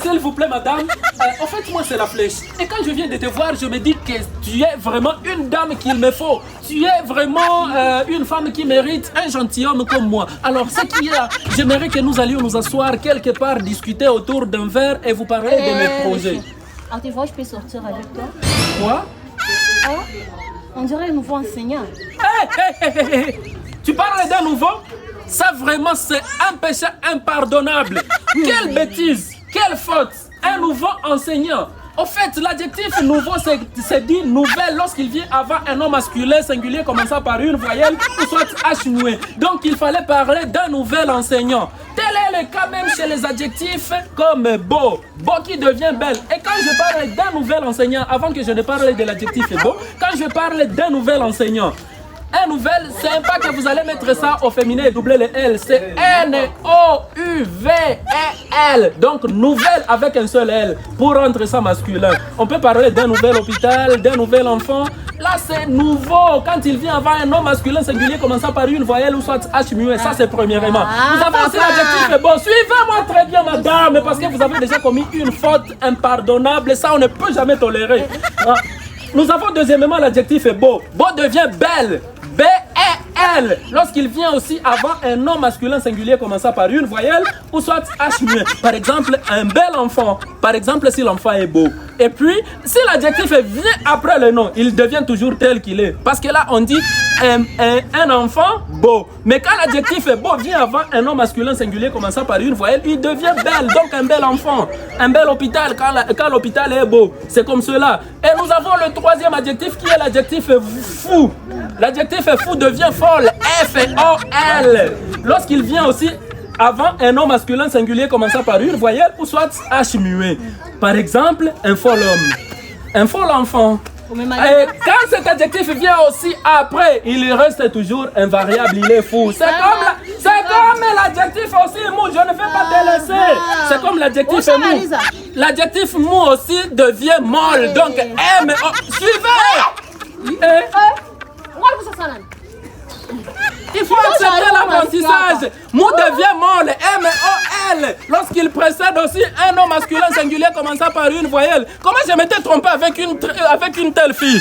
S'il vous plaît, madame, en fait, moi, c'est la flèche. Et quand je viens de te voir, je me dis que tu es vraiment une dame qu'il me faut. Tu es vraiment une femme qui mérite un gentilhomme comme moi. Alors, ce qu'il y a, j'aimerais que nous allions nous asseoir quelque part, discuter autour d'un verre et vous parler de mes projets. Alors, tu vois, je peux sortir avec toi. Quoi? Ah, on dirait un nouveau enseignant. Tu parles d'un nouveau? Ça vraiment c'est un péché impardonnable. Quelle bêtise, quelle faute. Un nouveau enseignant. Au fait, l'adjectif nouveau c'est dit nouvelle lorsqu'il vient avant un nom masculin singulier commençant par une voyelle ou soit H muet. Donc il fallait parler d'un nouvel enseignant. Tel est le cas même chez les adjectifs comme beau, beau qui devient belle. Et quand je parle d'un nouvel enseignant, avant que je ne parle de l'adjectif beau, quand je parle d'un nouvel enseignant, un nouvel, c'est pas que vous allez mettre ça au féminin et doubler le L. C'est N-O-U-V-E-L. Donc nouvelle avec un seul L pour rendre ça masculin. On peut parler d'un nouvel hôpital, d'un nouvel enfant. Là c'est nouveau quand il vient avant un nom masculin singulier commençant par une voyelle ou soit H muet. Ça c'est premièrement. Vous avez aussi l'adjectif bon. Suivez-moi très bien madame parce que vous avez déjà commis une faute impardonnable. Ça on ne peut jamais tolérer. Nous avons deuxièmement l'adjectif beau. Beau devient belle. B-E-L. Lorsqu'il vient aussi avant un nom masculin singulier commençant par une voyelle ou soit H muet. Par exemple, un bel enfant. Par exemple, si l'enfant est beau. Et puis, si l'adjectif vient après le nom, il devient toujours tel qu'il est. Parce que là, on dit un enfant beau. Mais quand l'adjectif beau vient avant un nom masculin singulier commençant par une voyelle, il devient belle. Donc un bel enfant. Un bel hôpital quand l'hôpital est beau. C'est comme cela. Et nous avons le troisième adjectif qui est l'adjectif fou. L'adjectif fou devient folle. F-O-L. Lorsqu'il vient aussi avant un nom masculin singulier commençant par une voyelle ou soit H muet. Par exemple, un fol homme. Un fol enfant. Et quand cet adjectif vient aussi après, il reste toujours invariable, il est fou. C'est comme l'adjectif aussi mou, je ne vais pas te laisser. C'est comme l'adjectif mou. L'adjectif mou aussi devient molle, donc M. Suivez! Il faut accepter l'apprentissage. Mou devient molle, M-O-L. Lorsqu'il précède aussi un nom masculin singulier commençant par une voyelle. Comment je m'étais trompé avec une telle fille?